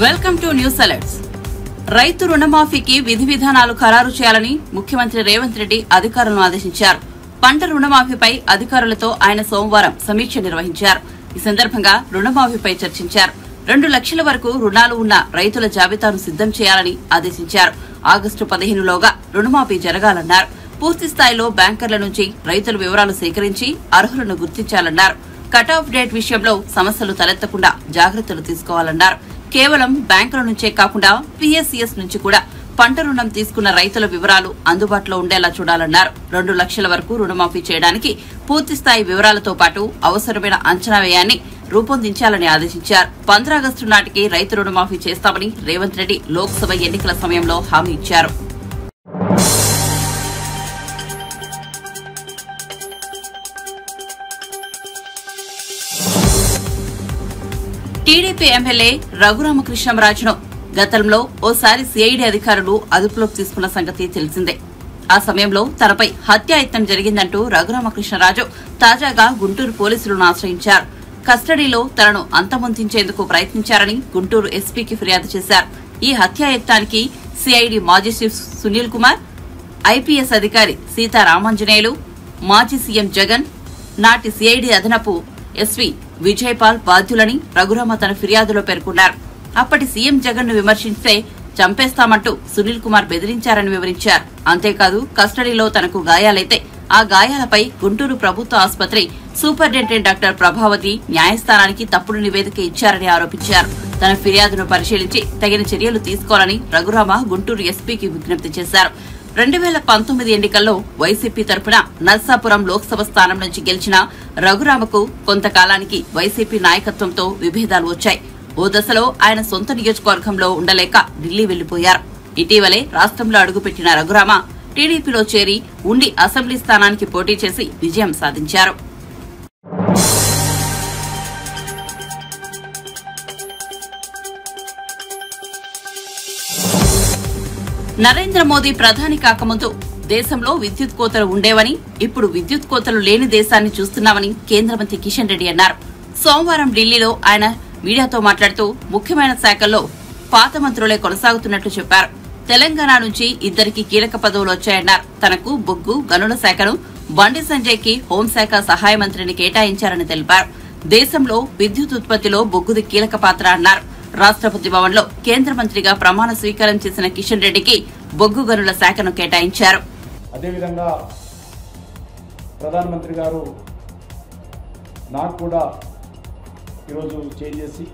Welcome to news alerts. రైతు రుణమాఫీకి విధి విధానాలు ఖరారు చేయాలని ముఖ్యమంత్రి రేవంత్ రెడ్డి అధికారులను ఆదేశించారు. పంట రుణమాఫీపై అధికారులతో ఆయన సోమవారం సమీక్ష నిర్వహించారు. ఈ సందర్భంగా రుణమాఫీపై చర్చించారు. 2 లక్షల వరకు రుణాలు ఉన్న రైతుల జాబితాను సిద్దం చేయాలని ఆదేశించారు. ఆగస్టు 15లోగా రుణమాఫీ జరగాలన్నారు. పూర్తి స్థాయిలో బ్యాంకర్ల నుంచి రైతుల వివరాలు సేకరించి అర్హులను గుర్తించాలన్నారు. కట్ ఆఫ్ డేట్ విషయంలో సమస్యలు తలెత్తకుండా జాగ్రత్తలు తీసుకోవాలన్నారు. కేవలం బ్యాంకుల నుంచే కాకుండా పీఎస్సీఎస్ నుంచి కూడా పంట రుణం తీసుకున్న రైతుల వివరాలు అందుబాటులో ఉండేలా చూడాలన్నారు. 2 లక్షల వరకు రుణమాఫీ చేయడానికి పూర్తిస్థాయి వివరాలతో పాటు అవసరమైన అంచనా వ్యయాన్ని రూపొందించాలని ఆదేశించారు. 15 ఆగస్టు నాటికి రైతు రుణమాఫీ చేస్తామని రేవంత్ రెడ్డి లోక్సభ ఎన్నికల సమయంలో హామీ ఇచ్చారు. టీడీపీ ఎమ్మెల్యే రఘురామకృష్ణంరాజును గతంలో ఓసారి సిఐడి అధికారులు అదుపులోకి తీసుకున్న సంగతి తెలిసిందే. ఆ సమయంలో తనపై హత్యాయత్నం జరిగిందంటూ రఘురామకృష్ణరాజు తాజాగా గుంటూరు పోలీసులను ఆశ్రయించారు. కస్టడీలో తనను అంతమొందించేందుకు ప్రయత్నించారని గుంటూరు ఎస్పీకి ఫిర్యాదు చేశారు. ఈ హత్యాయత్నానికి సిఐడి మాజీ చీఫ్ సునీల్ కుమార్, ఐపీఎస్ అధికారి సీతారామాంజనేయులు, మాజీ సీఎం జగన్, నాటి సిఐడి అదనపు ఎస్పీ విజయపాల్ బాధ్యులని రఘురామ తన ఫిర్యాదులో పేర్కొన్నారు. అప్పటి సీఎం జగన్ ను విమర్శిస్తే చంపేస్తామంటూ సునీల్ కుమార్ బెదిరించారని వివరించారు. అంతేకాదు కస్టడీలో తనకు గాయాలైతే ఆ గాయాలపై గుంటూరు ప్రభుత్వ ఆసుపత్రి సూపరింటెండెంట్ డాక్టర్ ప్రభావతి న్యాయస్థానానికి తప్పుడు నివేదిక ఇచ్చారని ఆరోపించారు. తన ఫిర్యాదును పరిశీలించి తగిన చర్యలు తీసుకోవాలని రఘురామ గుంటూరు ఎస్పీకి విజ్ఞప్తి చేశారు. 2019 ఎన్నికల్లో వైసీపీ తరపున నర్సాపురం లోక్సభ స్థానం నుంచి గెలిచిన రఘురామకు కొంతకాలానికి వైసీపీ నాయకత్వంతో విభేదాలు వచ్చాయి. ఓ దశలో ఆయన సొంత నియోజకవర్గంలో ఉండలేక ఢిల్లీ వెళ్లిపోయారు. ఇటీవలే రాష్ట్రంలో అడుగుపెట్టిన రఘురామ టీడీపీలో చేరి ఉండి అసెంబ్లీ స్థానానికి పోటీ చేసి విజయం సాధించారు. నరేంద్ర మోదీ ప్రధాని కాకముందు దేశంలో విద్యుత్ కోతలు ఉండేవని, ఇప్పుడు విద్యుత్ కోతలు లేని దేశాన్ని చూస్తున్నామని కేంద్ర మంత్రి కిషన్ రెడ్డి అన్నారు. సోమవారం ఢిల్లీలో ఆయన మీడియాతో మాట్లాడుతూ ముఖ్యమైన శాఖల్లో పాత మంత్రులే కొనసాగుతున్నట్లు చెప్పారు. తెలంగాణ నుంచి 2 కీలక పదవులు వచ్చాయన్నారు. తనకు బొగ్గు గనుల శాఖను, బండి సంజయ్ కి హోంశాఖ సహాయ మంత్రిని కేటాయించారని తెలిపారు. దేశంలో విద్యుత్ ఉత్పత్తిలో బొగ్గుది కీలక పాత్ర అన్నారు. రాష్ట్రపతి భవన్ లో కేంద్ర మంత్రిగా ప్రమాణ స్వీకారం చేసిన కిషన్ రెడ్డికి బొగ్గు గనుల శాఖను కేటాయించారు. అదేవిధంగా ప్రధానమంత్రి గారు నాకు కూడా ఈరోజు చేంజ్ చేసి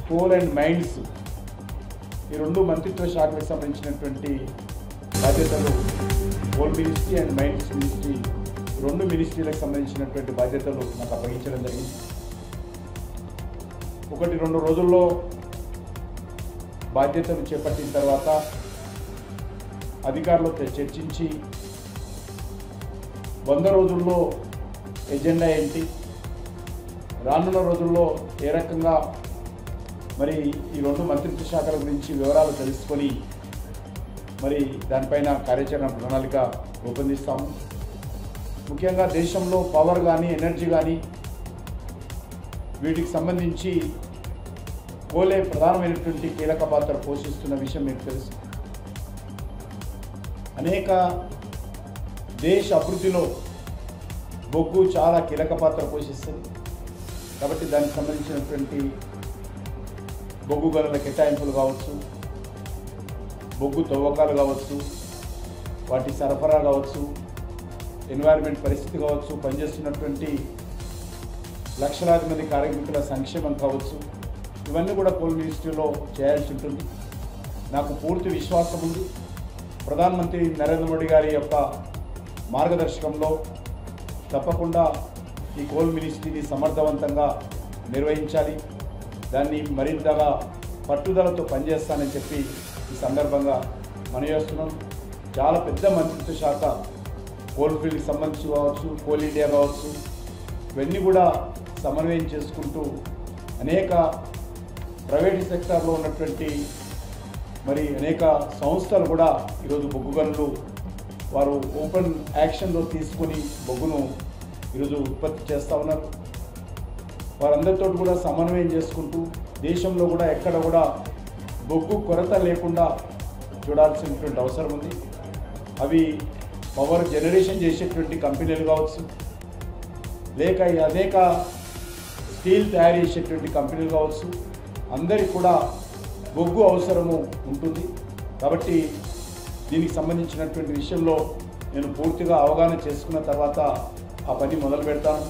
కోల్ అండ్ మైన్స్ ఈ 2 మంత్రిత్వ శాఖలకు సంబంధించినటువంటి బాధ్యతలు, coal ministry and mines ministry 2 మినిస్ట్రీలకు సంబంధించినటువంటి బాధ్యతలు నాకు అప్పగించడం జరిగింది. 1-2 రోజుల్లో బాధ్యతలు చేపట్టిన తర్వాత అధికారులతో చర్చించి 100 రోజుల్లో ఎజెండా ఏంటి, రానున్న రోజుల్లో ఏ రకంగా మరి ఈ 2 మంత్రిత్వ శాఖల గురించి వివరాలు తెలుసుకొని మరి దానిపైన కార్యాచరణ ప్రణాళిక రూపొందిస్తాము. ముఖ్యంగా దేశంలో పవర్ కానీ ఎనర్జీ కానీ వీటికి సంబంధించి కోలే ప్రధానమైనటువంటి కీలక పాత్ర పోషిస్తున్న విషయం మీకు తెలుసు. అనేక దేశ అభివృద్ధిలో బొగ్గు చాలా కీలక పాత్ర పోషిస్తుంది. కాబట్టి దానికి సంబంధించినటువంటి బొగ్గు గనుల కేటాయింపులు కావచ్చు, బొగ్గు తవ్వకాలు కావచ్చు, వాటి సరఫరా కావచ్చు, ఎన్వైరన్మెంట్ పరిస్థితి కావచ్చు, పనిచేస్తున్నటువంటి లక్షలాది మంది కార్మికుల సంక్షేమం కావచ్చు, ఇవన్నీ కూడా కోల్ మినిస్ట్రీలో చేయాల్సి ఉంటుంది. నాకు పూర్తి విశ్వాసం ఉంది. ప్రధానమంత్రి నరేంద్ర మోడీ గారి యొక్క మార్గదర్శకంలో తప్పకుండా ఈ కోల్ మినిస్ట్రీని సమర్థవంతంగా నిర్వహించాలి. దాన్ని మరింతగా పట్టుదలతో పనిచేస్తానని చెప్పి ఈ సందర్భంగా మనయేస్తున్నాను. చాలా పెద్ద మంత్రిత్వ శాఖ కోల్ ఫీల్డ్కి సంబంధించి కావచ్చు, కోల్ ఇండియా కావచ్చు, ఇవన్నీ కూడా సమన్వయం చేసుకుంటూ అనేక ప్రైవేట్ సెక్టార్లో ఉన్నటువంటి మరి అనేక సంస్థలు కూడా ఈరోజు బొగ్గు గనులు వారు ఓపెన్ యాక్షన్లో తీసుకొని బొగ్గును ఈరోజు ఉత్పత్తి చేస్తూ ఉన్నారు. వారందరితో కూడా సమన్వయం చేసుకుంటూ దేశంలో కూడా ఎక్కడ కూడా బొగ్గు కొరత లేకుండా చూడాల్సినటువంటి అవసరం ఉంది. అవి పవర్ జనరేషన్ చేసేటువంటి కంపెనీలు కావచ్చు, లేక అనేక స్టీల్ తయారు చేసేటువంటి కంపెనీలు కావచ్చు, అందరికీ కూడా బొగ్గు అవసరము ఉంటుంది. కాబట్టి దీనికి సంబంధించినటువంటి విషయంలో నేను పూర్తిగా అవగాహన చేసుకున్న తర్వాత ఆ పని మొదలు పెడతాను.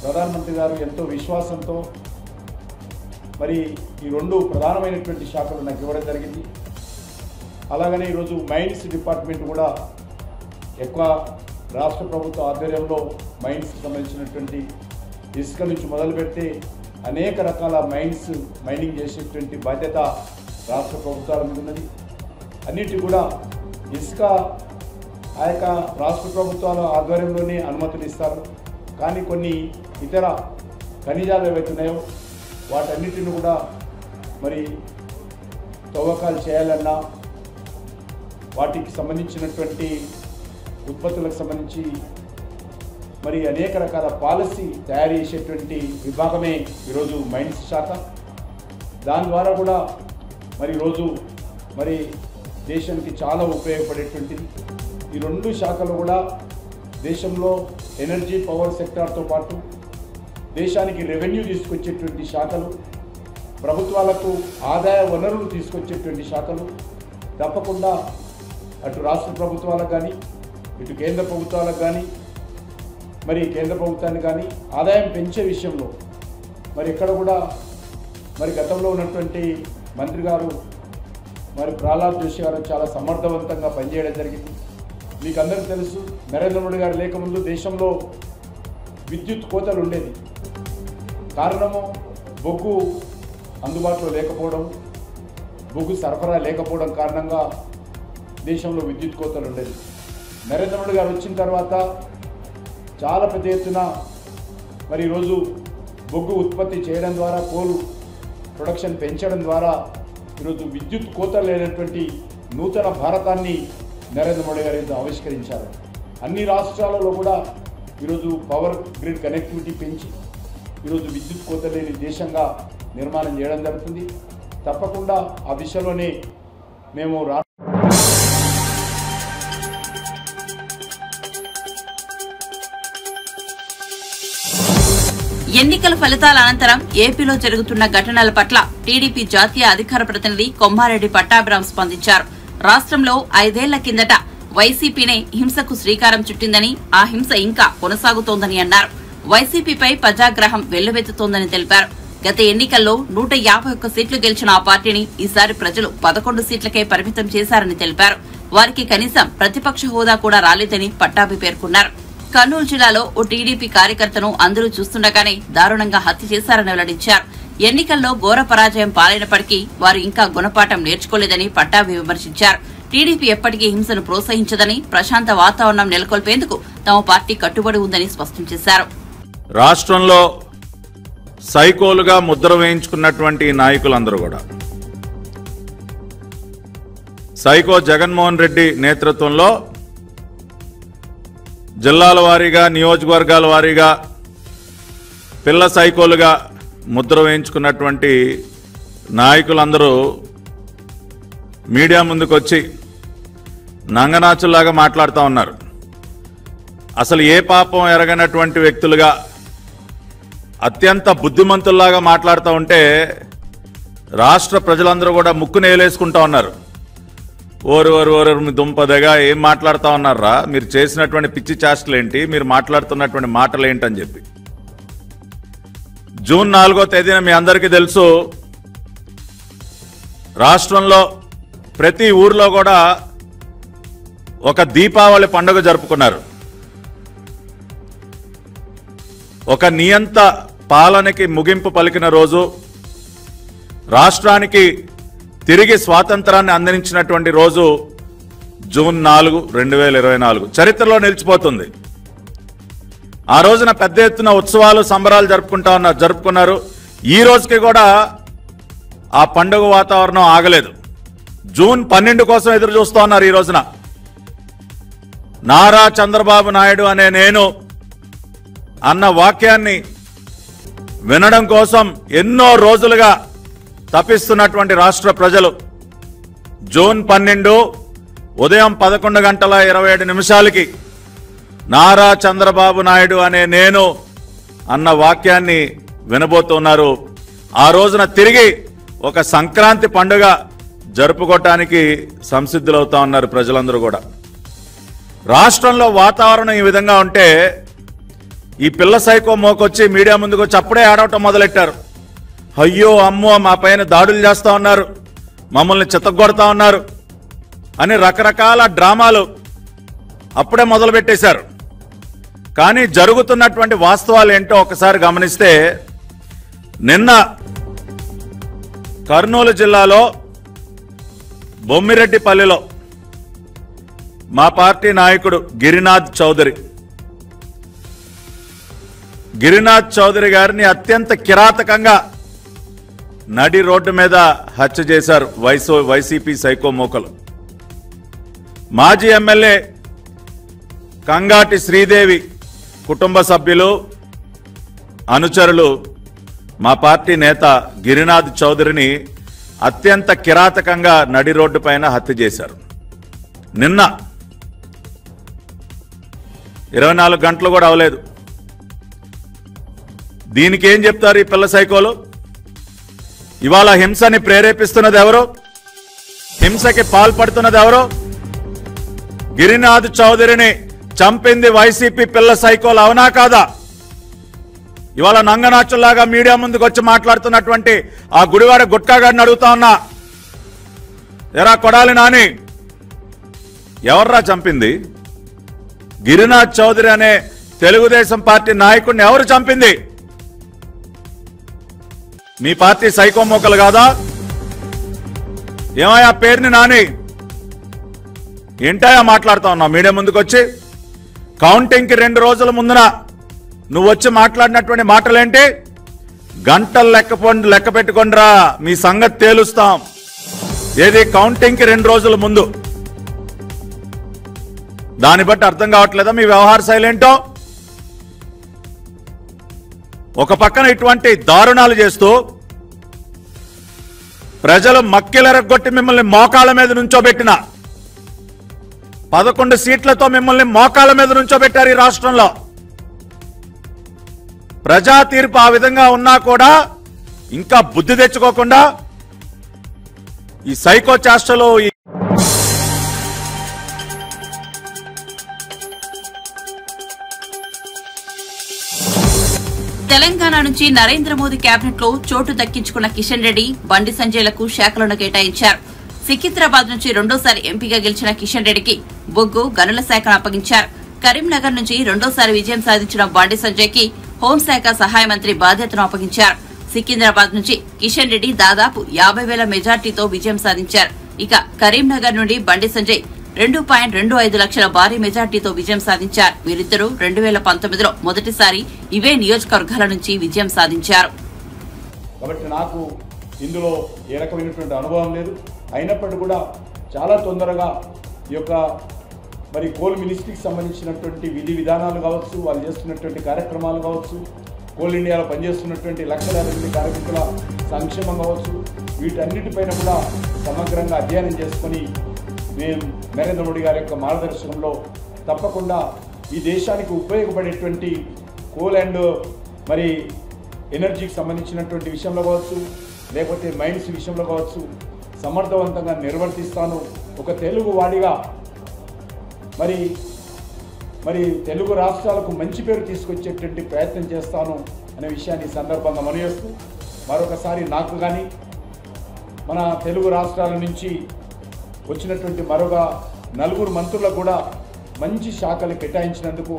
ప్రధానమంత్రి గారు ఎంతో విశ్వాసంతో మరి ఈ రెండు ప్రధానమైనటువంటి శాఖలు నాకు ఇవ్వడం జరిగింది. అలాగనే ఈరోజు మైన్స్ డిపార్ట్మెంట్ కూడా ఎక్కువ రాష్ట్ర ప్రభుత్వ ఆధ్వర్యంలో మైన్స్కి సంబంధించినటువంటి ఇసుక నుంచి మొదలు పెడితే అనేక రకాల మైనింగ్ చేసేటువంటి బాధ్యత రాష్ట్ర ప్రభుత్వాల మీద ఉన్నది. అన్నిటి కూడా ఇసుక ఆ యొక్క రాష్ట్ర ప్రభుత్వాల ఆధ్వర్యంలోనే అనుమతులు ఇస్తారు. కానీ కొన్ని ఇతర ఖనిజాలు ఏవైతే ఉన్నాయో వాటన్నిటిని కూడా మరి తవ్వకాలు చేయాలన్నా వాటికి సంబంధించినటువంటి ఉత్పత్తులకు సంబంధించి మరి అనేక రకాల పాలసీ తయారు చేసేటువంటి విభాగమే ఈరోజు మైన్స్ శాఖ. దాని ద్వారా కూడా మరి ఈరోజు మరి దేశానికి చాలా ఉపయోగపడేటువంటిది. ఈ రెండు శాఖలు కూడా దేశంలో ఎనర్జీ పవర్ సెక్టార్తో పాటు దేశానికి రెవెన్యూ తీసుకొచ్చేటువంటి శాఖలు, ప్రభుత్వాలకు ఆదాయ వనరులు తీసుకొచ్చేటువంటి శాఖలు. తప్పకుండా అటు రాష్ట్ర ప్రభుత్వాలకు కానీ ఇటు కేంద్ర ప్రభుత్వాలకు కానీ మరి కేంద్ర ప్రభుత్వానికి కానీ ఆదాయం పెంచే విషయంలో మరి ఎక్కడ కూడా మరి గతంలో ఉన్నటువంటి మంత్రి గారు మరి ప్రహ్లాద్ జోషి గారు చాలా సమర్థవంతంగా పనిచేయడం జరిగింది. మీకు అందరికీ తెలుసు, నరేంద్ర మోడీ గారు లేకముందు దేశంలో విద్యుత్ కోతలు ఉండేది. కారణము బొగ్గు అందుబాటులో లేకపోవడం, బొగ్గు సరఫరా లేకపోవడం కారణంగా దేశంలో విద్యుత్ కోతలు ఉండేది. నరేంద్ర మోడీ గారు వచ్చిన తర్వాత చాలా పెద్ద ఎత్తున మరి ఈరోజు బొగ్గు ఉత్పత్తి చేయడం ద్వారా, కోల్ ప్రొడక్షన్ పెంచడం ద్వారా ఈరోజు విద్యుత్ కోత లేనటువంటి నూతన భారతాన్ని నరేంద్ర మోడీ గారు ఆవిష్కరించారు. అన్ని రాష్ట్రాలలో కూడా ఈరోజు పవర్ గ్రిడ్ కనెక్టివిటీ పెంచి ఈరోజు విద్యుత్ కోత లేని దేశంగా నిర్మాణం చేయడం జరుగుతుంది. తప్పకుండా ఆ దిశలోనే మేము ఎన్నికల ఫలితాల అనంతరం ఏపీలో జరుగుతున్న ఘటనల పట్ల టీడీపీ జాతీయ అధికార ప్రతినిధి కొమ్మారెడ్డి పట్టాభిరామ్ స్పందించారు. రాష్ట్రంలో 5 ఏళ్ల కిందట వైసీపీనే హింసకు శ్రీకారం చుట్టిందని, ఆ హింస ఇంకా కొనసాగుతోందని అన్నారు. వైసీపీపై ప్రజాగ్రహం వెల్లువెత్తుతోందని తెలిపారు. గత ఎన్నికల్లో 151 సీట్లు గెలిచిన ఆ పార్టీని ఈసారి ప్రజలు 11 సీట్లకే పరిమితం చేశారని తెలిపారు. వారికి కనీసం ప్రతిపక్ష హోదా కూడా రాలేదని పట్టాభి పేర్కొన్నారు. కర్నూలు జిల్లాలో ఓ టీడీపీ కార్యకర్తను అందరూ చూస్తుండగానే దారుణంగా హత్య చేశారని వెల్లడించారు. ఎన్నికల్లో ఘోర పరాజయం పాలైనప్పటికీ వారు ఇంకా గుణపాఠం నేర్చుకోలేదని పట్టాభి విమర్శించారు. టీడీపీ ఎప్పటికీ హింసను ప్రోత్సహించదని, ప్రశాంత వాతావరణం నెలకొల్పేందుకు తమ పార్టీ కట్టుబడి ఉందని స్పష్టం చేశారు. రాష్ట్రంలో సైకోలుగా ముద్ర వేయించుకున్నటువంటి నాయకులందరూ కూడా సైకో జగన్మోహన్ రెడ్డి నేతృత్వంలో జిల్లాల వారీగా, నియోజకవర్గాల వారీగా పిల్ల సైకోలుగా ముద్ర వేయించుకున్నటువంటి నాయకులందరూ మీడియా ముందుకు వచ్చి నంగనాచుల్లాగా మాట్లాడుతూ ఉన్నారు. అసలు ఏ పాపం ఎరగనటువంటి వ్యక్తులుగా అత్యంత బుద్ధిమంతుల్లాగా మాట్లాడుతూ ఉంటే రాష్ట్ర ప్రజలందరూ కూడా ముక్కు నేలేసుకుంటా ఉన్నారు. ఓరు మీ దుంపదగా ఏం మాట్లాడుతూ ఉన్నారా, మీరు చేసినటువంటి పిచ్చి చేష్టలేంటి, మీరు మాట్లాడుతున్నటువంటి మాటలు ఏంటని చెప్పి. జూన్ 4వ తేదీన మీ అందరికీ తెలుసు, రాష్ట్రంలో ప్రతి ఊర్లో కూడా ఒక దీపావళి పండుగ జరుపుకున్నారు. ఒక నియంత పాలనకి ముగింపు పలికిన రోజు, రాష్ట్రానికి తిరిగి స్వాతంత్రాన్ని అందించినటువంటి రోజు జూన్ 4, 2024 చరిత్రలో నిలిచిపోతుంది. ఆ రోజున పెద్ద ఎత్తున ఉత్సవాలు, సంబరాలు జరుపుకున్నారు. ఈ రోజుకి కూడా ఆ పండుగ వాతావరణం ఆగలేదు. జూన్ 12 కోసం ఎదురు చూస్తూ ఉన్నారు. ఈ రోజున నారా చంద్రబాబు నాయుడు అనే నేను అన్న వాక్యాన్ని వినడం కోసం ఎన్నో రోజులుగా తపిస్తున్నటువంటి రాష్ట్ర ప్రజలు జూన్ 12 ఉదయం 11:27 నారా చంద్రబాబు నాయుడు అనే నేను అన్న వాక్యాన్ని వినబోతున్నారు. ఆ రోజున తిరిగి ఒక సంక్రాంతి పండుగ జరుపుకోవటానికి సంసిద్ధులవుతా ఉన్నారు ప్రజలందరూ కూడా. రాష్ట్రంలో వాతావరణం ఈ విధంగా ఉంటే ఈ పిల్ల సైకో మోకొచ్చి మీడియా ముందుకు వచ్చి అప్పుడే ఆడవటం మొదలెట్టారు. అయ్యో అమ్మో మా పైన దాడులు చేస్తా ఉన్నారు, మమ్మల్ని చితగ్గొడతా ఉన్నారు అని రకరకాల డ్రామాలు అప్పుడే మొదలు పెట్టేశారు. కానీ జరుగుతున్నటువంటి వాస్తవాలు ఏంటో ఒకసారి గమనిస్తే, నిన్న కర్నూలు జిల్లాలో బొమ్మిరెడ్డిపల్లిలో మా పార్టీ నాయకుడు గిరినాథ్ చౌదరి గారిని అత్యంత కిరాతకంగా నడి రోడ్డు మీద హత్య చేశారు వైసీపీ సైకో మోకలు. మాజీ ఎమ్మెల్యే కంగాటి శ్రీదేవి కుటుంబ సభ్యులు అనుచరులు మా పార్టీ నేత గిరినాథ్ చౌదరిని అత్యంత కిరాతకంగా నడి రోడ్డు పైన హత్య చేశారు. నిన్న 24 గంటలు కూడా అవలేదు. దీనికి ఏం చెప్తారు ఈ పిల్ల సైకోలు? ఇవాళ హింసని ప్రేరేపిస్తున్నది ఎవరు? హింసకి పాల్పడుతున్నది ఎవరు? గిరినాథ్ చౌదరిని చంపింది వైసీపీ పిల్ల సైకోలు, అవునా కాదా? ఇవాళ నంగనాచుల్లాగా మీడియా ముందుకు వచ్చి మాట్లాడుతున్నటువంటి ఆ గుడివాడ గుట్కా గారిని అడుగుతా ఉన్నా, ఎరా కొడాలి నాని, ఎవర్రా చంపింది? గిరినాథ్ చౌదరి అనే తెలుగుదేశం పార్టీ నాయకుడిని ఎవరు చంపింది? మీ పార్టీ సైకో మోకలు కాదా? ఏమయ్యా పేరుని నాని, ఏంటయా మాట్లాడుతా ఉన్నావు మీడియా ముందుకు వచ్చి? కౌంటింగ్కి 2 రోజుల ముందున నువ్వు వచ్చి మాట్లాడినటువంటి మాటలేంటి? గంటలు లెక్క పెట్టుకోండిరా, మీ సంగతి తేలుస్తాం. ఏది కౌంటింగ్కి 2 రోజుల ముందు? దాన్ని బట్టి అర్థం కావట్లేదా మీ వ్యవహార శైలి ఏంటో? ఒక పక్కన ఇటువంటి దారుణాలు చేస్తూ ప్రజలు మక్కిలెరగొట్టి మిమ్మల్ని మోకాళ్ళ మీద నుంచోబెట్టిన 11 సీట్లతో మిమ్మల్ని మోకాళ్ళ మీద నుంచోబెట్టారు ఈ రాష్ట్రంలో. ప్రజా తీర్పు ఆ విధంగా ఉన్నా కూడా ఇంకా బుద్ధి తెచ్చుకోకుండా ఈ సైకో చేష్టలు. తెలంగాణ నుంచి నరేంద్ర మోదీ కేబినెట్ లో చోటు దక్కించుకున్న కిషన్ రెడ్డి, బండి సంజయ్లకు శాఖలను కేటాయించారు. సికింద్రాబాద్ నుంచి రెండోసారి ఎంపీగా గెలిచిన కిషన్ రెడ్డికి బొగ్గు గనుల శాఖను అప్పగించారు. కరీంనగర్ నుంచి రెండోసారి విజయం సాధించిన బండి సంజయ్ కి హోంశాఖ సహాయ మంత్రి బాధ్యతను అప్పగించారు. సికింద్రాబాద్ నుంచి కిషన్ రెడ్డి దాదాపు 50,000 మెజార్టీతో విజయం సాధించారు. ఇక కరీంనగర్ నుండి బండి సంజయ్ 2.25 లక్షల భారీ మెజార్టీతో విజయం సాధించారు. వీరిద్దరూ 2019లో మొదటిసారి ఇవే నియోజకవర్గాల నుంచి విజయం సాధించారు. కాబట్టి నాకు ఇందులో ఏ రకమైనటువంటి అనుభవం లేదు. అయినప్పటికీ కూడా చాలా తొందరగా ఈ యొక్క కోల్ మినిస్ట్రీకి సంబంధించినటువంటి విధి విధానాలు కావచ్చు, వాళ్ళు చేస్తున్నటువంటి కార్యక్రమాలు కావచ్చు, కోల్ ఇండియాలో పనిచేస్తున్నటువంటి లక్షలాది మంది కార్మికుల సంక్షేమం కావచ్చు, వీటన్నిటిపైన కూడా సమగ్రంగా అధ్యయనం చేసుకొని మేము నరేంద్ర మోడీ గారి యొక్క మార్గదర్శనంలో తప్పకుండా ఈ దేశానికి ఉపయోగపడేటువంటి కోల్ అండ్ ఎనర్జీకి సంబంధించినటువంటి విషయంలో కావచ్చు, లేకపోతే మైన్స్ విషయంలో కావచ్చు సమర్థవంతంగా నిర్వర్తిస్తాను. ఒక తెలుగు వాడిగా మరి తెలుగు రాష్ట్రాలకు మంచి పేరు తీసుకొచ్చేటువంటి ప్రయత్నం చేస్తాను అనే విషయాన్ని సందర్భంగా మనయేస్తూ మరొకసారి నాకు కానీ మన తెలుగు రాష్ట్రాల నుంచి వచ్చినటువంటి మరొక 4 మంత్రులకు కూడా మంచి శాఖలు కేటాయించినందుకు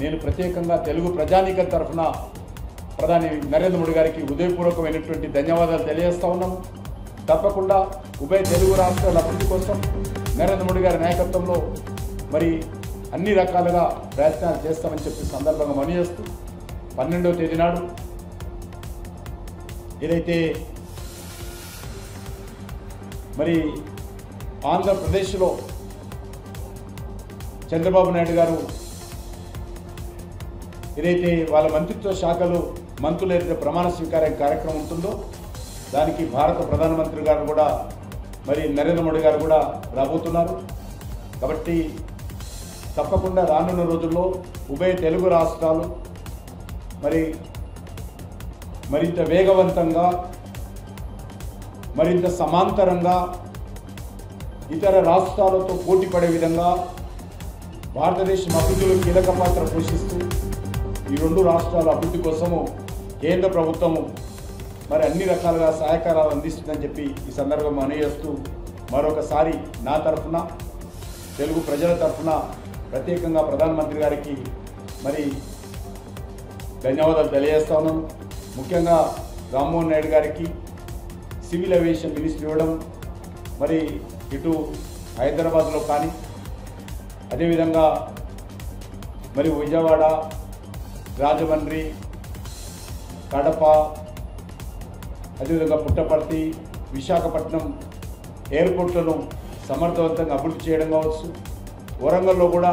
నేను ప్రత్యేకంగా తెలుగు ప్రజానీకం తరఫున ప్రధాని నరేంద్ర మోడీ గారికి హృదయపూర్వకమైనటువంటి ధన్యవాదాలు తెలియజేస్తా ఉన్నాము. తప్పకుండా ఉభయ తెలుగు రాష్ట్రాల అభివృద్ధి కోసం నరేంద్ర మోడీ గారి నాయకత్వంలో అన్ని రకాలుగా ప్రయత్నాలు చేస్తామని చెప్పి సందర్భంగా మనయేస్తూ 12వ తేదీ నాడు ఏదైతే ఆంధ్రప్రదేశ్లో చంద్రబాబు నాయుడు గారు ఏదైతే వాళ్ళ మంత్రిత్వ శాఖలు మంత్రులు ఏదైతే ప్రమాణ స్వీకారం కార్యక్రమం ఉంటుందో దానికి భారత ప్రధానమంత్రి గారు కూడా మరి నరేంద్ర మోడీ గారు కూడా రాబోతున్నారు. కాబట్టి తప్పకుండా రానున్న రోజుల్లో ఉభయ తెలుగు రాష్ట్రాలు మరింత వేగవంతంగా మరింత సమాంతరంగా ఇతర రాష్ట్రాలతో పోటీ పడే విధంగా భారతదేశం అభివృద్ధిలో కీలక పాత్ర పోషిస్తూ ఈ రెండు రాష్ట్రాల అభివృద్ధి కోసము కేంద్ర ప్రభుత్వము అన్ని రకాలుగా సహకారాలు అందిస్తుందని చెప్పి ఈ సందర్భంగా మనవి చేస్తూ మరొకసారి నా తరఫున తెలుగు ప్రజల తరఫున ప్రత్యేకంగా ప్రధానమంత్రి గారికి ధన్యవాదాలు తెలియజేస్తా ఉన్నాను. ముఖ్యంగా రామ్మోహన్ నాయుడు గారికి సివిల్ ఏవియేషన్ మినిస్ట్రీ ఇవ్వడం ఇటు హైదరాబాద్లో కానీ అదేవిధంగా విజయవాడ, రాజమండ్రి, కడప, అదేవిధంగా పుట్టపర్తి, విశాఖపట్నం ఎయిర్పోర్ట్లను సమర్థవంతంగా అభివృద్ధి చేయడం కావచ్చు. వరంగల్లో కూడా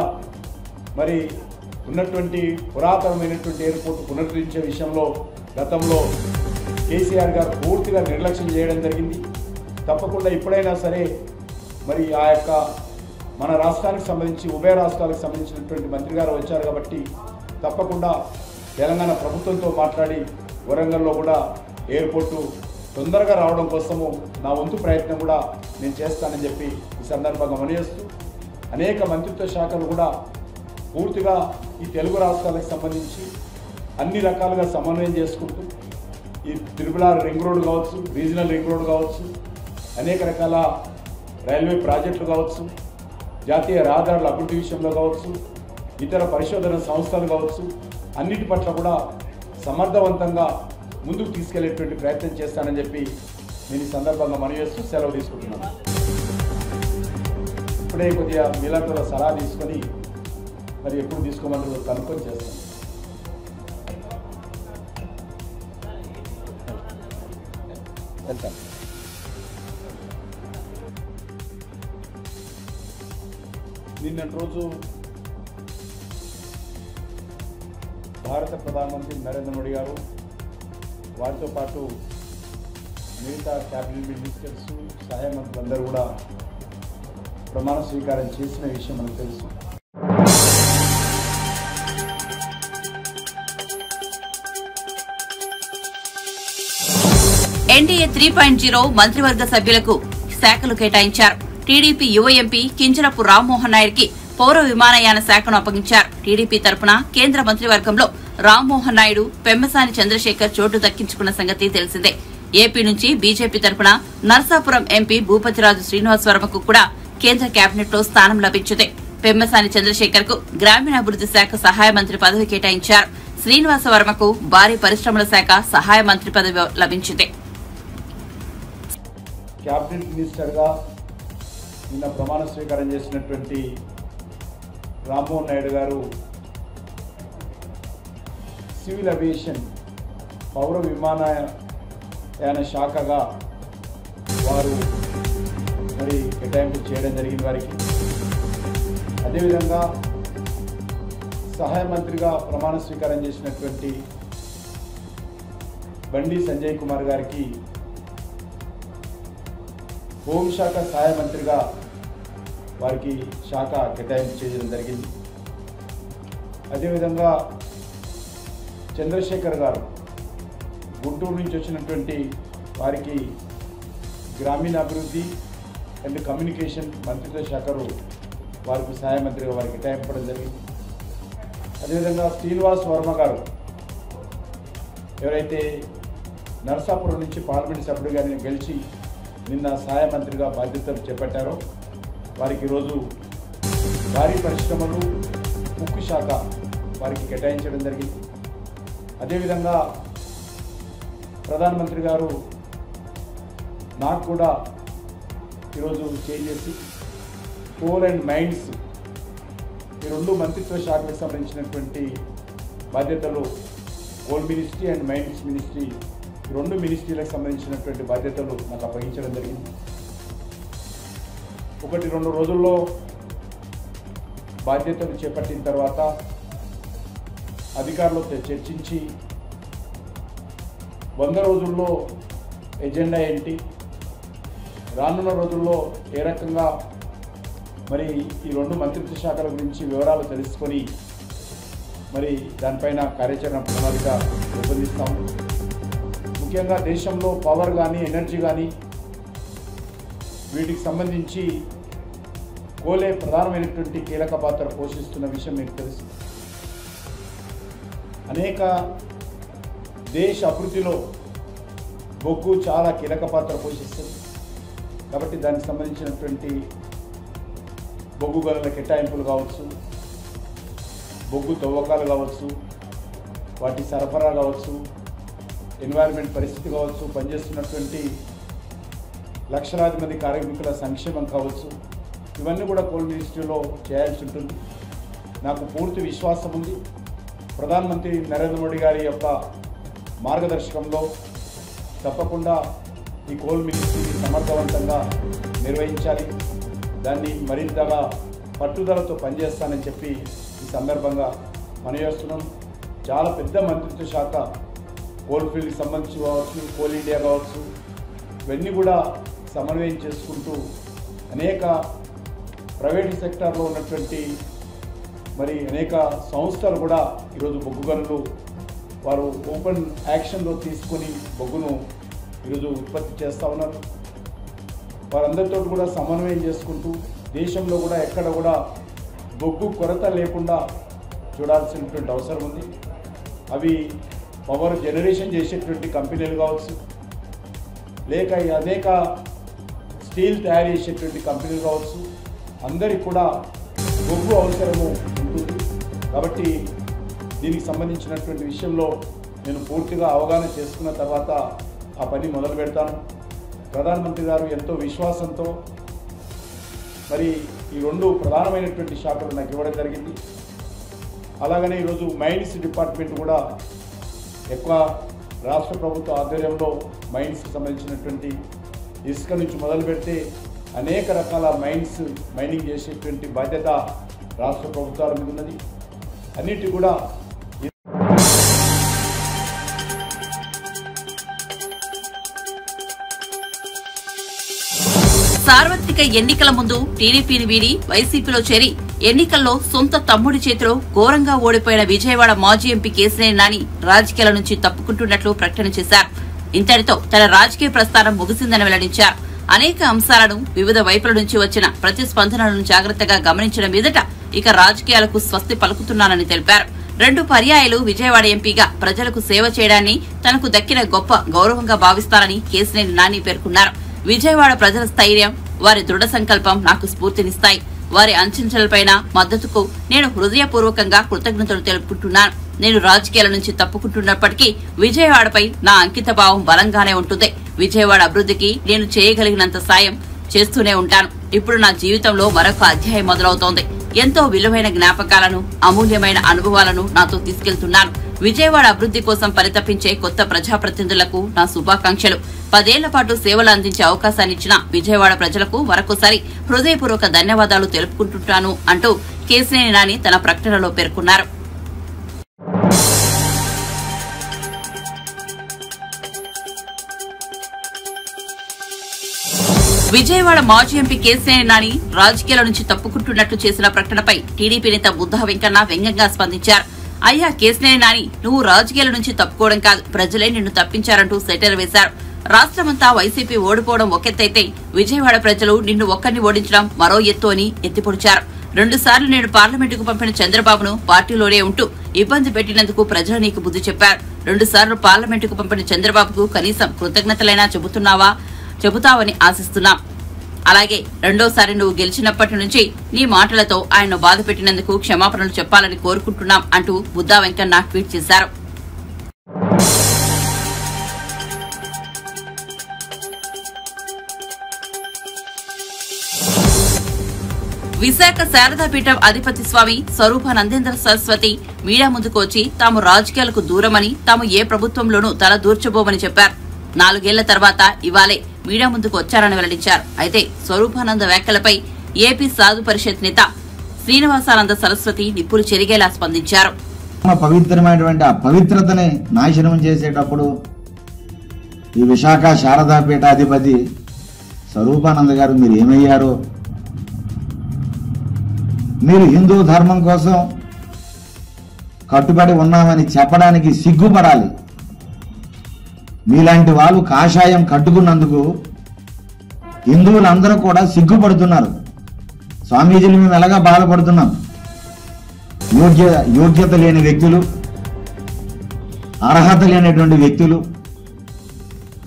ఉన్నటువంటి పురాతనమైనటువంటి ఎయిర్పోర్ట్ పునరుద్ధరించే విషయంలో గతంలో కేసీఆర్ గారు పూర్తిగా నిర్లక్ష్యం చేయడం జరిగింది. తప్పకుండా ఇప్పుడైనా సరే ఆ యొక్క మన రాష్ట్రానికి సంబంధించి ఉభయ రాష్ట్రాలకు సంబంధించినటువంటి మంత్రి గారు వచ్చారు కాబట్టి తప్పకుండా తెలంగాణ ప్రభుత్వంతో మాట్లాడి వరంగల్లో కూడా ఎయిర్పోర్టు తొందరగా రావడం కోసము నా వంతు ప్రయత్నం కూడా నేను చేస్తానని చెప్పి ఈ సందర్భంగా మనయేస్తూ అనేక మంత్రిత్వ శాఖలు కూడా పూర్తిగా ఈ తెలుగు రాష్ట్రాలకు సంబంధించి అన్ని రకాలుగా సమన్వయం చేసుకుంటూ ఈ త్రిపుల రింగ్ రోడ్ కావచ్చు, రీజనల్ రింగ్ రోడ్ కావచ్చు, అనేక రకాల రైల్వే ప్రాజెక్టులు కావచ్చు, జాతీయ రహదారుల అభివృద్ధి విషయంలో కావచ్చు, ఇతర పరిశోధన సంస్థలు కావచ్చు, అన్నిటి పట్ల కూడా సమర్థవంతంగా ముందుకు తీసుకెళ్లేటువంటి ప్రయత్నం చేస్తానని చెప్పి నేను ఈ సందర్భంగా మనవి చేస్తూ సెలవు తీసుకుంటున్నాను. ఇప్పుడే కొద్దిగా మీలాంటి సలహా తీసుకొని ఎప్పుడు తీసుకోమంటారో కనుక్కొని చేస్తాను. వెళ్తాను. నిన్నటి రోజు భారత ప్రధానమంత్రి నరేంద్ర మోడీ గారు వారితో పాటు మిగతా క్యాబినెట్ మినిస్టర్స్, సహాయ మంత్రులందరూ కూడా ప్రమాణ స్వీకారం చేసిన విషయం మనకు తెలుసు. ఎన్డీఏ 3.0 మంత్రివర్గ సభ్యులకు శాఖలు కేటాయించారు. టీడీపీ యువ ఎంపీ కింజరపు రామ్మోహన్ నాయుడుకి పౌర విమానయాన శాఖను అప్పగించారు. టీడీపీ తరపున కేంద్ర మంత్రివర్గంలో రామ్మోహన్ నాయుడు, పెమ్మసాని చంద్రశేఖర్ చోటు దక్కించుకున్న సంగతి తెలిసిందే. ఏపీ నుంచి బీజేపీ తరపున నర్సాపురం ఎంపీ భూపతిరాజు శ్రీనివాస్ వర్మకు కూడా కేంద్ర కేబినెట్ లో స్థానం లభించింది. పెమ్మసాని చంద్రశేఖర్ కు గ్రామీణాభివృద్ది శాఖ సహాయ మంత్రి పదవి కేటాయించారు. శ్రీనివాస వర్మకు భారీ పరిశ్రమల శాఖ సహాయ మంత్రి పదవి లభించింది. క్యాబినెట్ మినిస్టర్గా నిన్న ప్రమాణ స్వీకారం చేసినటువంటి రామ్మోహన్ నాయుడు గారు సివిల్ ఏవియేషన్ పౌర విమానయాన శాఖగా వారు కేటాయింపు చేయడం జరిగింది వారికి. అదేవిధంగా సహాయ మంత్రిగా ప్రమాణ స్వీకారం చేసినటువంటి బండి సంజయ్ కుమార్ గారికి హోంశాఖ సహాయ మంత్రిగా వారికి శాఖ కేటాయింపు చేయడం జరిగింది. అదేవిధంగా చంద్రశేఖర్ గారు గుంటూరు నుంచి వచ్చినటువంటి వారికి గ్రామీణాభివృద్ధి అండ్ కమ్యూనికేషన్ మంత్రిత్వ శాఖలు వారికి సహాయ మంత్రిగా వారికి కేటాయింపడం జరిగింది. అదేవిధంగా శ్రీనివాస్ వర్మ గారు ఎవరైతే నర్సాపురం నుంచి పార్లమెంట్ సభ్యుడిగా గెలిచి నిన్న సహాయ మంత్రిగా బాధ్యతలు చేపట్టారో వారికి ఈరోజు భారీ పరిశ్రమలు, ఉక్కు శాఖ వారికి కేటాయించడం జరిగింది. అదేవిధంగా ప్రధానమంత్రి గారు నాకు కూడా ఈరోజు చేంజ్ చేసి కోల్ అండ్ మైన్స్ ఈ రెండు మంత్రిత్వ శాఖలకు సంబంధించినటువంటి బాధ్యతలు, coal ministry and mines ministry ఈ రెండు మినిస్ట్రీలకు సంబంధించినటువంటి బాధ్యతలు నాకు అప్పగించడం జరిగింది. 1-2 రోజుల్లో బాధ్యతలు చేపట్టిన తర్వాత అధికారులతో చర్చించి 100 రోజుల్లో ఎజెండా ఏంటి, రానున్న రోజుల్లో ఏ రకంగా మరి ఈ 2 మంత్రిత్వ శాఖల గురించి వివరాలు తెలుసుకొని మరి దానిపైన కార్యాచరణ ప్రణాళిక రూపొందిస్తాము. ముఖ్యంగా దేశంలో పవర్ కానీ ఎనర్జీ కానీ వీటికి సంబంధించి కోలే ప్రధానమైనటువంటి కీలక పాత్ర పోషిస్తున్న విషయం మీకు తెలుసు. అనేక దేశ అభివృద్ధిలో బొగ్గు చాలా కీలక పాత్ర పోషిస్తుంది. కాబట్టి దానికి సంబంధించినటువంటి బొగ్గు గనుల కేటాయింపులు కావచ్చు, బొగ్గు తవ్వకాలు కావచ్చు, వాటి సరఫరా కావచ్చు, ఎన్వైరన్మెంట్ పరిస్థితి కావచ్చు, పనిచేస్తున్నటువంటి లక్షలాది మంది కార్మికుల సంక్షేమం కావచ్చు, ఇవన్నీ కూడా కోల్ మినిస్ట్రీలో చేయాల్సి ఉంటుంది. నాకు పూర్తి విశ్వాసం ఉంది. ప్రధానమంత్రి నరేంద్ర మోడీ గారి యొక్క మార్గదర్శకంలో తప్పకుండా ఈ కోల్ మినిస్ట్రీని సమర్థవంతంగా నిర్వహించాలి. దాన్ని మరింతగా పట్టుదలతో పనిచేస్తానని చెప్పి ఈ సందర్భంగా మనయేస్తున్నాం. చాలా పెద్ద మంత్రిత్వ శాఖ కోల్ ఫీల్డ్కి సంబంధించి కావచ్చు, కోల్ ఇండియా కావచ్చు, ఇవన్నీ కూడా సమన్వయం చేసుకుంటూ అనేక ప్రైవేట్ సెక్టార్లో ఉన్నటువంటి మరి అనేక సంస్థలు కూడా ఈరోజు బొగ్గు గనులు వారు ఓపెన్ యాక్షన్లో తీసుకొని బొగ్గును ఈరోజు ఉత్పత్తి చేస్తూ ఉన్నారు. వారందరితో కూడా సమన్వయం చేసుకుంటూ దేశంలో కూడా ఎక్కడ కూడా బొగ్గు కొరత లేకుండా చూడాల్సినటువంటి అవసరం ఉంది. అవి పవర్ జనరేషన్ చేసేటువంటి కంపెనీలు కావచ్చు, లేక అనేక స్టీల్ తయారు చేసేటువంటి కంపెనీలు కావచ్చు, అందరికి కూడా బొగ్గు అవసరము ఉంటుంది. కాబట్టి దీనికి సంబంధించినటువంటి విషయంలో నేను పూర్తిగా అవగాహన చేసుకున్న తర్వాత ఆ పని మొదలు పెడతాను. ప్రధానమంత్రి గారు ఎంతో విశ్వాసంతో మరి ఈ 2 ప్రధానమైనటువంటి శాఖలు నాకు ఇవ్వడం జరిగింది. అలాగనే ఈరోజు మైన్స్ డిపార్ట్మెంట్ కూడా ఎక్కువ రాష్ట్ర ప్రభుత్వ ఆధ్వర్యంలో మైన్స్కి సంబంధించినటువంటి ఇసుక నుంచి మొదలు పెడితే అనేక రకాల మైనింగ్ చేసేటువంటి బాధ్యత రాష్ట్ర ప్రభుత్వాల మీద ఉన్నది. అన్నిటి కూడా సార్వత్రిక ఎన్నికల ముందు టీడీపీని వీడి వైసీపీలో చేరి ఎన్నికల్లో సొంత తమ్ముడి చేతిలో ఘోరంగా ఓడిపోయిన విజయవాడ మాజీ ఎంపీ కేశినేని నాని రాజకీయాల నుంచి తప్పుకుంటున్నట్లు ప్రకటన చేశారు. ఇంతటితో తన రాజకీయ ప్రస్థానం ముగిసిందని వెల్లడించారు. అనేక అంశాలను వివిధ వైపుల నుంచి వచ్చిన ప్రతిస్పందనలను జాగ్రత్తగా గమనించడం మీదట ఇక రాజకీయాలకు స్వస్తి పలుకుతున్నానని తెలిపారు. 2 పర్యాయాలు విజయవాడ ఎంపీగా ప్రజలకు సేవ చేయడాన్ని తనకు దక్కిన గొప్ప గౌరవంగా భావిస్తారని కేశినేని నాని పేర్కొన్నారు. విజయవాడ ప్రజల స్థైర్యం, వారి దృఢ సంకల్పం నాకు స్ఫూర్తినిస్తాయి. వారి అంచనాలపైన మద్దతుకు నేను హృదయపూర్వకంగా కృతజ్ఞతలు తెలుపుకుంటున్నాను. నేను రాజకీయాల నుంచి తప్పుకుంటున్నప్పటికీ విజయవాడపై నా అంకితభావం బలంగానే ఉంటుంది. విజయవాడ అభివృద్ధికి నేను చేయగలిగినంత సాయం చేస్తూనే ఉంటాను. ఇప్పుడు నా జీవితంలో మరొక అధ్యాయం మొదలవుతోంది. ఎంతో విలువైన జ్ఞాపకాలను, అమూల్యమైన అనుభవాలను నాతో తీసుకెళ్తున్నాను. విజయవాడ అభివృద్ధి కోసం పరితపించే కొత్త ప్రజాప్రతినిధులకు నా శుభాకాంక్షలు. 10 ఏళ్ల పాటు సేవలు అందించే అవకాశాన్నిచ్చిన విజయవాడ ప్రజలకు మరొకసారి హృదయపూర్వక ధన్యవాదాలు తెలుపుకుంటుంటాను అంటూ కేశినేని నాని తన ప్రకటనలో పేర్కొన్నారు. విజయవాడ మాజీ ఎంపీ కేశినేని నాని రాజకీయాల నుంచి తప్పుకుంటున్నట్లు చేసిన ప్రకటనపై టీడీపీ నేత బుద్ధా వెంకన్న వ్యంగ్యంగా స్పందించారు. అయ్యా కేశినేని నాని, నువ్వు రాజకీయాల నుంచి తప్పుకోవడం కాదు, ప్రజలే నిన్ను తప్పించారంటూ సెటైర్ వేశారు. రాష్ట్రమంతా వైసీపీ ఓడిపోవడం ఒకెత్తైతే విజయవాడ ప్రజలు నిన్ను ఒక్కరిని ఓడించడం మరో ఎత్తు అని ఎత్తిపొడిచారు. 2 సార్లు నేను పార్లమెంటుకు పంపిన చంద్రబాబును పార్టీలోనే ఉంటూ ఇబ్బంది పెట్టినందుకు ప్రజలు నీకు బుద్ధి చెప్పారు. 2 సార్లు పార్లమెంటుకు పంపిన చంద్రబాబుకు కనీసం కృతజ్ఞతలైనా చెబుతావని ఆశిస్తున్నాం. అలాగే రెండోసారి నువ్వు గెలిచినప్పటి నుంచి నీ మాటలతో ఆయన బాధ పెట్టినందుకు క్షమాపణలు చెప్పాలని కోరుకుంటున్నాం అంటూ బుద్ధా వెంకన్న ట్వీట్ చేశారు. విశాఖ శారదాపీఠం అధిపతి స్వామి స్వరూపానందేంద్ర సరస్వతి మీడియా ముందుకు వచ్చి తాము రాజకీయాలకు దూరమని, తాము ఏ ప్రభుత్వంలోనూ తల దూర్చబోమని చెప్పారు. 4 ఏళ్ల తర్వాత ఇవాళే మీడియా ముందుకు వచ్చారని వెల్లడించారు. అయితే స్వరూపానంద వ్యాఖ్యలపై ఏపీ సాధు పరిషత్ నేత శ్రీనివాసానంద సరస్వతి నిప్పులు చెరిగేలా స్పందించారు. పవిత్రమైనటువంటి ఆ పవిత్రతని నాశనం చేసేటప్పుడు ఈ విశాఖ శారదాపీఠాధిపతి స్వరూపానంద గారు మీరు ఏమయ్యారో, మీరు హిందూ ధర్మం కోసం కట్టుబడి ఉన్నామని చెప్పడానికి సిగ్గుపడాలి. మీలాంటి వాళ్ళు కాషాయం కట్టుకున్నందుకు హిందువులందరూ కూడా సిగ్గుపడుతున్నారు. స్వామీజీలు మేము ఎలాగా బాధపడుతున్నాం. యోగ్యత లేని వ్యక్తులు, అర్హత లేనటువంటి వ్యక్తులు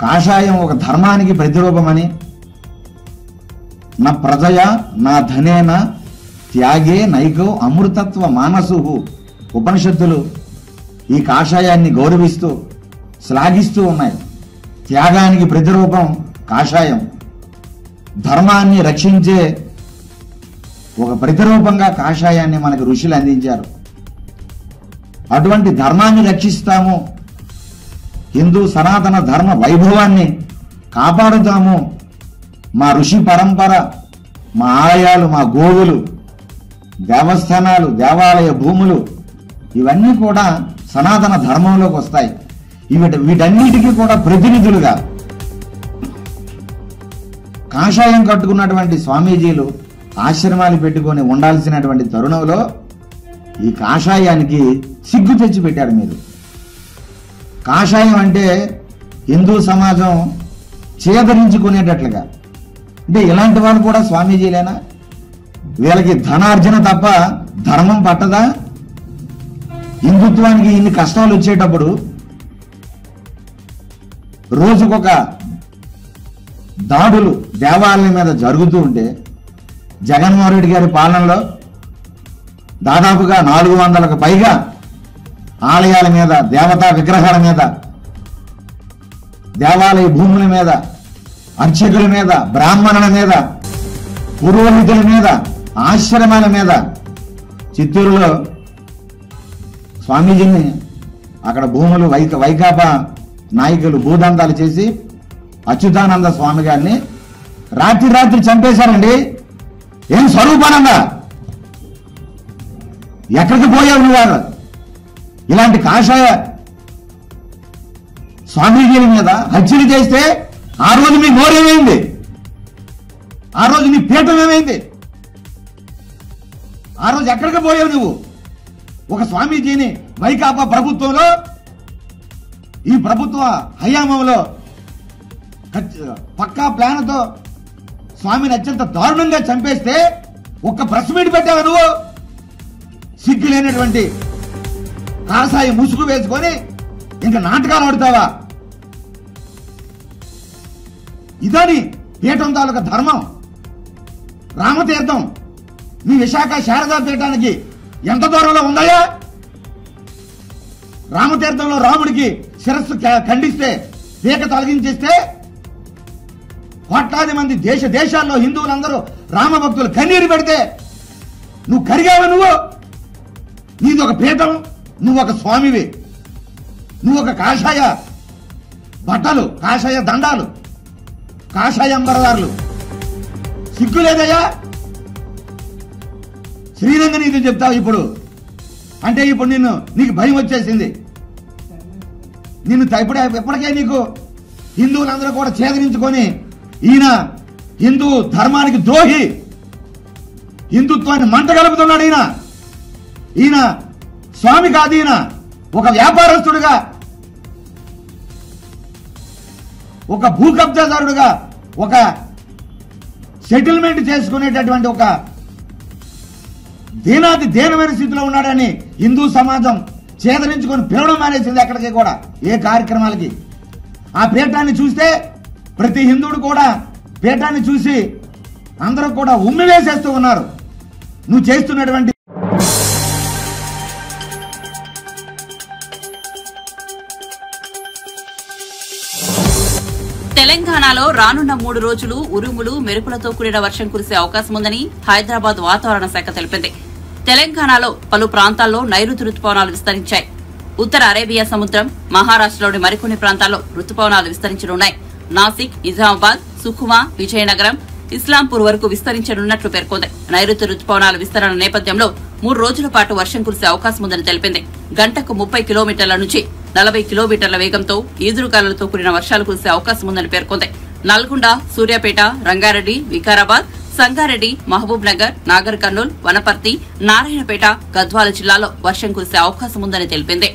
కాషాయం ఒక ధర్మానికి ప్రతిరూపమని, నా ప్రజయ నా ధనేన త్యాగే నైకో అమృతత్వ మానసు ఉపనిషత్తులు ఈ కాషాయాన్ని గౌరవిస్తూ శ్లాఘిస్తూ ఉన్నాయి. త్యాగానికి ప్రతిరూపం కాషాయం. ధర్మాన్ని రక్షించే ఒక ప్రతిరూపంగా కాషాయాన్ని మనకు ఋషులు అందించారు. అటువంటి ధర్మాన్ని రక్షిస్తాము, హిందూ సనాతన ధర్మ వైభవాన్ని కాపాడుతాము. మా ఋషి పరంపర, మా ఆలయాలు, మా గోవులు, దేవస్థానాలు, దేవాలయ భూములు ఇవన్నీ కూడా సనాతన ధర్మంలోకి వస్తాయి. వీటన్నిటికీ కూడా ప్రతినిధులుగా కాషాయం కట్టుకున్నటువంటి స్వామీజీలు ఆశ్రమాలు పెట్టుకొని ఉండాల్సినటువంటి తరుణంలో ఈ కాషాయానికి సిగ్గు తెచ్చిపెట్టారు మీరు. కాషాయం అంటే హిందూ సమాజం చేదరించుకునేటట్లుగా. అంటే ఇలాంటి వాళ్ళు కూడా స్వామీజీలేనా? వీళ్ళకి ధనార్జన తప్ప ధర్మం పట్టదా? హిందుత్వానికి ఇన్ని కష్టాలు వచ్చేటప్పుడు రోజుకొక దాడులు దేవాలయం మీద జరుగుతూ ఉంటే జగన్మోహన్ రెడ్డి గారి పాలనలో దాదాపుగా 400కు పైగా ఆలయాల మీద, దేవతా విగ్రహాల మీద, దేవాలయ భూముల మీద, అర్చకుల మీద, బ్రాహ్మణుల మీద, పురోహితుల మీద, ఆశ్రమాల మీద, చిత్తూరులో స్వామీజీని అక్కడ భూములు వైకాపా నాయకులు భూదందాలు చేసి అచ్యుతానంద స్వామి గారిని రాత్రి చంపేశారండి. ఏం స్వరూపానంద, ఎక్కడికి పోయావు నువ్వు? ఇలాంటి కాషాయ స్వామీజీల మీద హత్యలు చేస్తే ఆ రోజు మీ నోరేమైంది? ఆ రోజు నీ పీఠం ఏమైంది? ఆ రోజు ఎక్కడికి పోయావు నువ్వు? ఒక స్వామీజీని వైకాపా ప్రభుత్వంలో, ఈ ప్రభుత్వ హయాంలో పక్కా ప్లాన్తో స్వామిని అత్యంత దారుణంగా చంపేస్తే ఒక్క ప్రెస్ మీట్ పెట్టావు నువ్వు? సిగ్గు లేనటువంటి కాషాయం ముసుగు వేసుకొని ఇంకా నాటకాలు ఆడుతావా? ఇదని పీఠం తాలూకా ధర్మం. రామతీర్థం మీ విశాఖ శారదా పీఠానికి ఎంత దూరంలో ఉందాయా? రామతీర్థంలో రాముడికి శిరస్సు ఖండిస్తే, పీక తొలగించేస్తే కోట్లాది మంది దేశాల్లో హిందువులందరూ రామభక్తులు కన్నీరు పెడితే నువ్వు కరిగావా? నీది ఒక పీఠం, నువ్వు ఒక స్వామివి, నువ్వు ఒక కాషాయ బట్టలు, కాషాయ దండాలు, కాషాయ అంబరదారులు. సిగ్గు లేదయ్యా? శ్రీరంగ నీతి చెప్తావు ఇప్పుడు అంటే ఇప్పుడు నీకు భయం వచ్చేసింది. ఇప్పటికే నీకు హిందువులందరూ కూడా ఛేదరించుకొని ఈయన హిందూ ధర్మానికి ద్రోహి, హిందుత్వాన్ని మంట కలుపుతున్నాడు ఈయన స్వామి కాదు, ఈయన ఒక వ్యాపారస్తుడుగా, ఒక భూ కబ్జాదారుడుగా, ఒక సెటిల్మెంట్ చేసుకునేటటువంటి ఒక దీనమైన స్థితిలో ఉన్నాడని హిందూ సమాజం చేదరించుకొని పిలవడం మానేసింది. ఎక్కడికి కూడా ఏ కార్యక్రమాలకి ఆ పీఠాన్ని చూస్తే ప్రతి హిందువుడు కూడా పీఠాన్ని చూసి అందరూ కూడా ఉమ్మి వేసేస్తూ ఉన్నారు. నువ్వు చేస్తున్నటువంటి తెలంగాణలో రానున్న 3 రోజులు ఉరుములు మెరుపులతో కూడిన వర్షం కురిసే అవకాశం ఉందని హైదరాబాద్ వాతావరణ శాఖ తెలిపింది. తెలంగాణలో పలు ప్రాంతాల్లో నైరుతి రుతుపవనాలు విస్తరించాయి. ఉత్తర అరేబియా సముద్రం, మహారాష్టలోని మరికొన్ని ప్రాంతాల్లో రుతుపవనాలు విస్తరించనున్నాయి. నాసిక్, నిజామాబాద్, సుఖుమా, విజయనగరం, ఇస్లాంపూర్ వరకు విస్తరించనున్నట్లు పేర్కొంది. నైరుతి రుతుపవనాల విస్తరణ నేపథ్యంలో 3 రోజుల పాటు వర్షం కురిసే అవకాశం ఉందని తెలిపింది. గంటకు 30 కిలోమీటర్ల నుంచి 40 కిలోమీటర్ల వేగంతో ఈదురుగాలులతో కూడిన వర్షాలు కురిసే అవకాశం ఉందని పేర్కొంది. నల్గొండ, సూర్యాపేట, రంగారెడ్డి, వికారాబాద్, సంగారెడ్డి, మహబూబ్ నగర్, నాగర్ కర్నూల్, వనపర్తి, నారాయణపేట, గద్వాల జిల్లాలో వర్షం కురిసే అవకాశం ఉందని తెలిపింది.